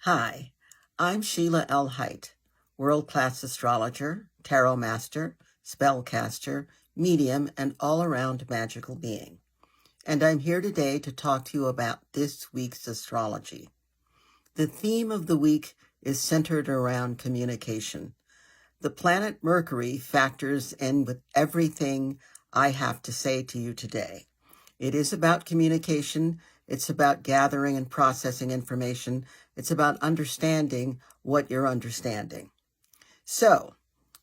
Hi, I'm Sheilaa Hite, world-class astrologer, tarot master, spellcaster, medium, and all-around magical being. And I'm here today to talk to you about this week's astrology. The theme of the week is centered around communication. The planet Mercury factors in with everything I have to say to you today. It is about communication. It's about gathering and processing information. It's about understanding what you're understanding. So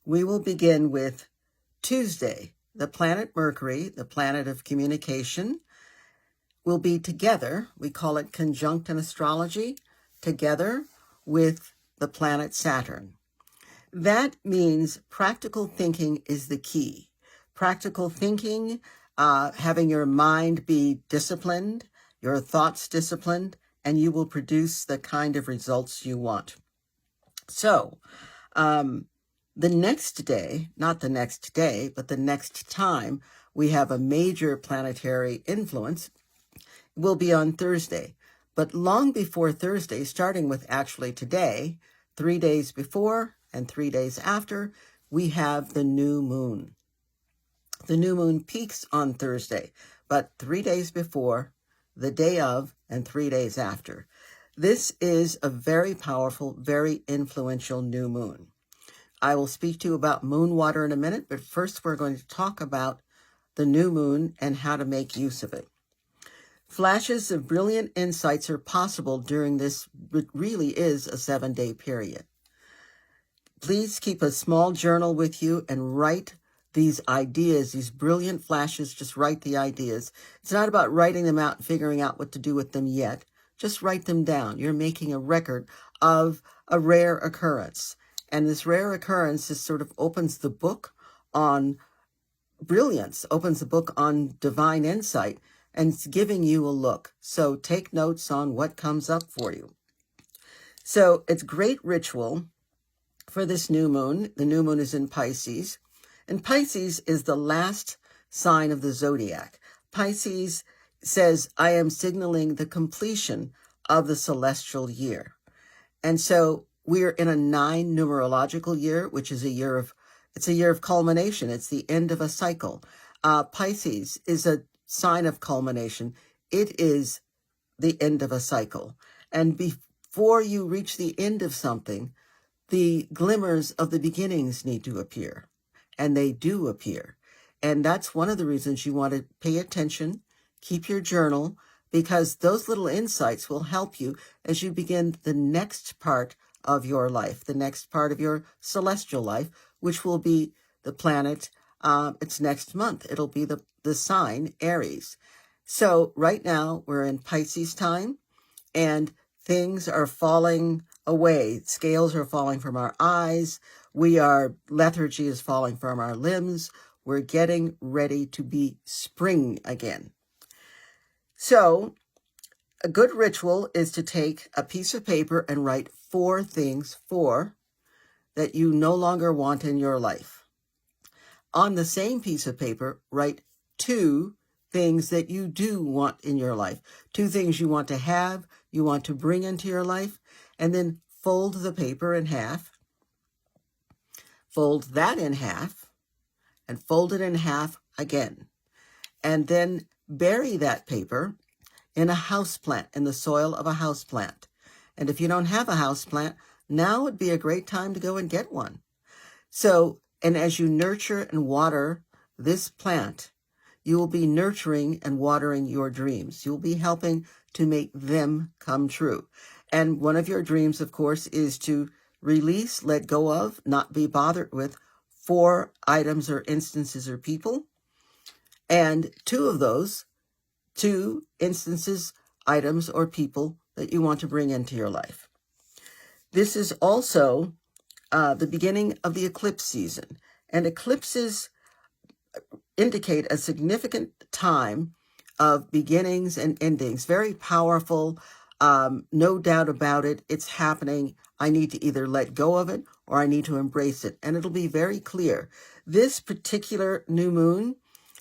we will begin with Tuesday. The planet Mercury, the planet of communication, will be together. We call it conjunct in astrology, together with the planet Saturn. That means practical thinking is the key. Practical thinking, having your mind be disciplined, your thoughts disciplined, and you will produce the kind of results you want. So, the next day, not the next day, but the next time we have a major planetary influence will be on Thursday. But long before Thursday, starting with actually today, 3 days before and 3 days after, we have the new moon. The new moon peaks on Thursday, but 3 days before, the day of, and 3 days after. This is a very powerful, very influential new moon. I will speak to you about moon water in a minute, but first we're going to talk about the new moon and how to make use of it. Flashes of brilliant insights are possible during this, it really is a 7-day period. Please keep a small journal with you and write these ideas, these brilliant flashes. Just write the ideas. It's not about writing them out and figuring out what to do with them yet. Just write them down. You're making a record of a rare occurrence. And this rare occurrence just sort of opens the book on brilliance, opens the book on divine insight, and it's giving you a look. So take notes on what comes up for you. So it's great ritual for this new moon. The new moon is in Pisces, and Pisces is the last sign of the zodiac. Pisces says, I am signaling the completion of the celestial year. And so we're in a 9 numerological year, which is it's a year of culmination. It's the end of a cycle. Pisces is a sign of culmination. It is the end of a cycle. And before you reach the end of something, the glimmers of the beginnings need to appear, and they do appear. And that's one of the reasons you want to pay attention, keep your journal, because those little insights will help you as you begin the next part of your life, the next part of your celestial life, which will be the planet. It's next month. It'll be the sign Aries. So right now we're in Pisces time, and things are falling away. Scales are falling from our eyes. Lethargy is falling from our limbs. We're getting ready to be spring again. So a good ritual is to take a piece of paper and write 4 things, that you no longer want in your life. On the same piece of paper, write 2 things that you do want in your life. 2 things you want to have, you want to bring into your life, and then fold the paper in half. Fold that in half, and fold it in half again. And then bury that paper in a houseplant, in the soil of a houseplant. And if you don't have a houseplant, now would be a great time to go and get one. So, and as you nurture and water this plant, you will be nurturing and watering your dreams. You'll be helping to make them come true. And one of your dreams, of course, is to release, let go of, not be bothered with 4 items or instances or people. And 2 of those, 2 instances, items, or people that you want to bring into your life. This is also the beginning of the eclipse season. And eclipses indicate a significant time of beginnings and endings. Very powerful, no doubt about it. It's happening. I need to either let go of it or I need to embrace it. And it'll be very clear. This particular new moon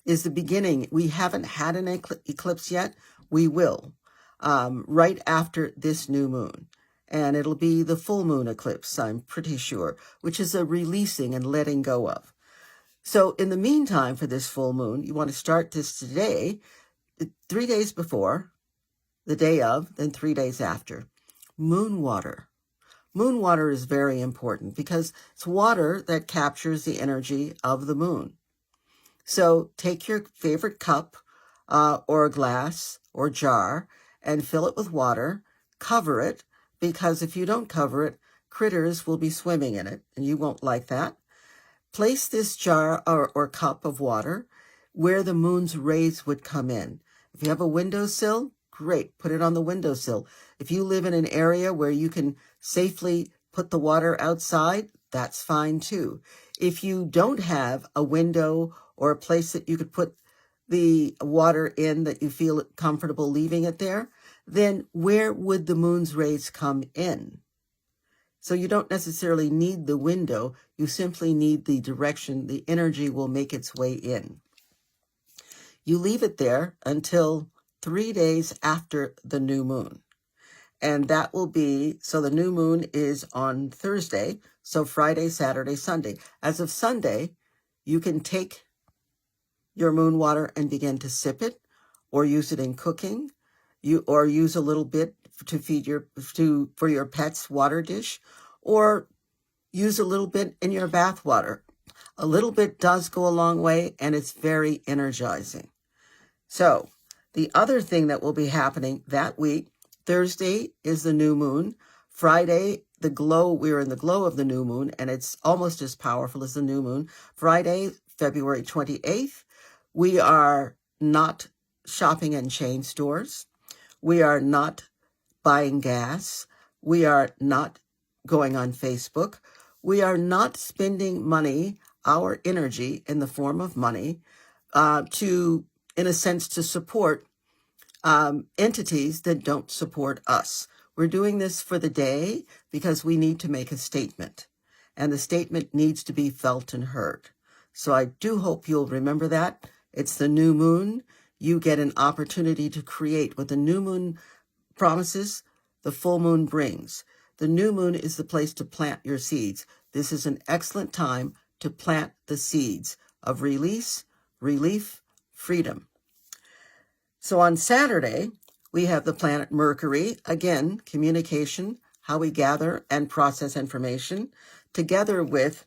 is the beginning. We haven't had an eclipse yet. We will, right after this new moon. and it'll be the full moon eclipse, I'm pretty sure, which is a releasing and letting go of. So in the meantime, for this full moon, you want to start this today, 3 days before, the day of, then 3 days after. Moon water. Moon water is very important because it's water that captures the energy of the moon. So take your favorite cup or a glass or jar and fill it with water, cover it, because if you don't cover it, critters will be swimming in it, and you won't like that. Place this jar or cup of water where the moon's rays would come in. If you have a windowsill, great, put it on the windowsill. If you live in an area where you can safely put the water outside, that's fine too. If you don't have a window or a place that you could put the water in that you feel comfortable leaving it there, then where would the moon's rays come in? So you don't necessarily need the window, you simply need the direction. The energy will make its way in. You leave it there until 3 days after the new moon. And that will be, so the new moon is on Thursday, so Friday, Saturday, Sunday. As of Sunday, you can take your moon water and begin to sip it, or use it in cooking, or use a little bit to feed for your pet's water dish, or use a little bit in your bath water. A little bit does go a long way, and it's very energizing. So the other thing that will be happening that week, Thursday is the new moon. Friday, we're in the glow of the new moon, and it's almost as powerful as the new moon. Friday, February 28th, we are not shopping in chain stores. We are not buying gas. We are not going on Facebook. We are not spending money, our energy in the form of money, in a sense, to support entities that don't support us. We're doing this for the day because we need to make a statement, and the statement needs to be felt and heard. So I do hope you'll remember that. It's the new moon. You get an opportunity to create what the new moon promises, the full moon brings. The new moon is the place to plant your seeds. This is an excellent time to plant the seeds of release, relief, freedom. So on Saturday, we have the planet Mercury, again, communication, how we gather and process information, together with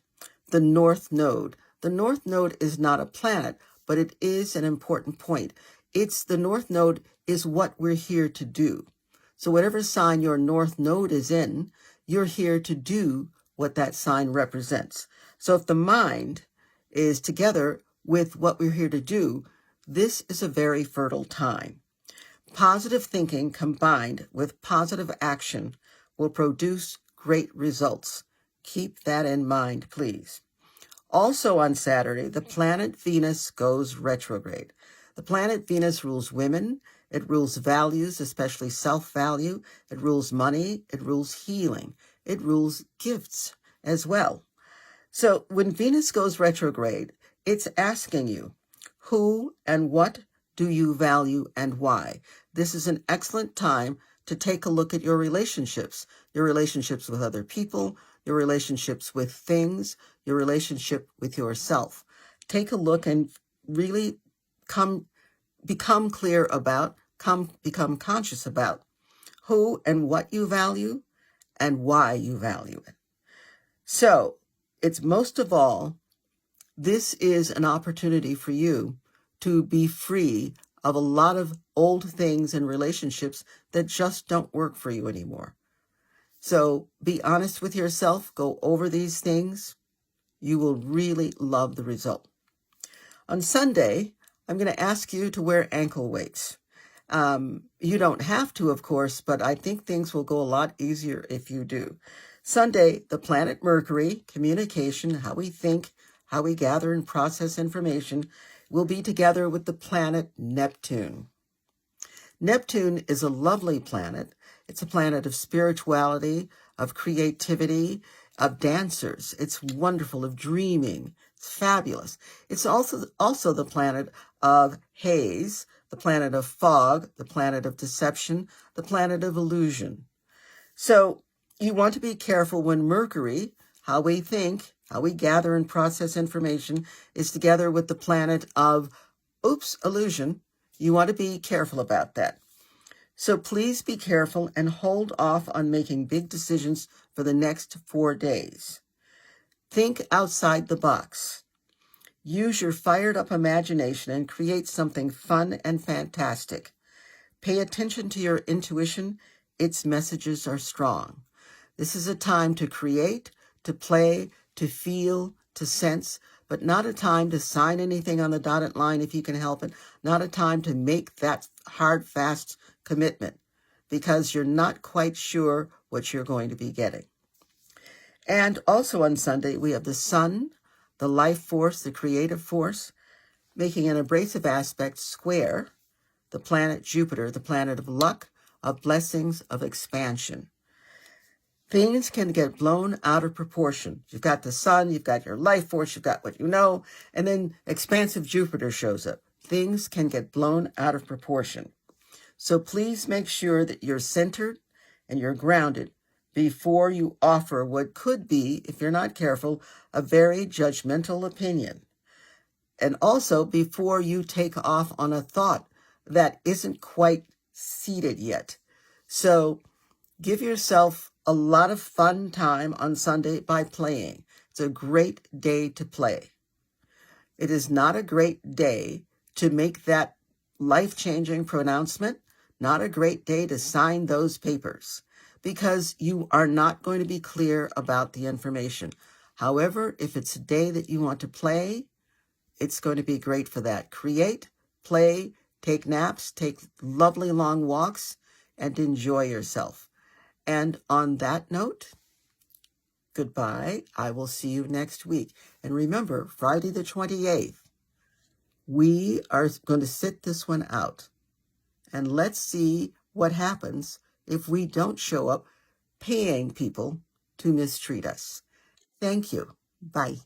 the North Node. The North Node is not a planet, but it is an important point. The North Node is what we're here to do. So whatever sign your North Node is in, you're here to do what that sign represents. So if the mind is together with what we're here to do, this is a very fertile time. Positive thinking combined with positive action will produce great results. Keep that in mind, please. Also on Saturday, the planet Venus goes retrograde. The planet Venus rules women. It rules values, especially self-value. It rules money. It rules healing. It rules gifts as well. So when Venus goes retrograde, it's asking you, who and what do you value and why? This is an excellent time to take a look at your relationships with other people, your relationships with things, your relationship with yourself. Take a look and really become clear about, become conscious about who and what you value and why you value it. So it's most of all, this is an opportunity for you to be free of a lot of old things and relationships that just don't work for you anymore. So be honest with yourself, go over these things. You will really love the result. On Sunday, I'm going to ask you to wear ankle weights. You don't have to, of course, but I think things will go a lot easier if you do. Sunday, the planet Mercury, communication, how we think, how we gather and process information, will be together with the planet Neptune. Neptune is a lovely planet. It's a planet of spirituality, of creativity, of dancers. It's wonderful, of dreaming. It's fabulous. It's also the planet of haze, the planet of fog, the planet of deception, the planet of illusion. So You want to be careful when Mercury, how we think, how we gather and process information, is together with the planet of, illusion. You want to be careful about that. So please be careful and hold off on making big decisions for the next 4 days. Think outside the box. Use your fired up imagination and create something fun and fantastic. Pay attention to your intuition. Its messages are strong. This is a time to create, to play, to feel, to sense, but not a time to sign anything on the dotted line if you can help it, not a time to make that hard, fast commitment, because you're not quite sure what you're going to be getting. And also on Sunday, we have the sun, the life force, the creative force, making an abrasive aspect square the planet Jupiter, the planet of luck, of blessings, of expansion. Things can get blown out of proportion. You've got the sun, you've got your life force, you've got what you know, and then expansive Jupiter shows up. Things can get blown out of proportion. So please make sure that you're centered and you're grounded before you offer what could be, if you're not careful, a very judgmental opinion. And also before you take off on a thought that isn't quite seated yet. So give yourself a lot of fun time on Sunday by playing. It's a great day to play. It is not a great day to make that life-changing pronouncement, not a great day to sign those papers, because you are not going to be clear about the information. However, if it's a day that you want to play, it's going to be great for that. Create, play, take naps, take lovely long walks, and enjoy yourself. And on that note, goodbye. I will see you next week. And remember, Friday the 28th, we are going to sit this one out. And let's see what happens if we don't show up paying people to mistreat us. Thank you. Bye.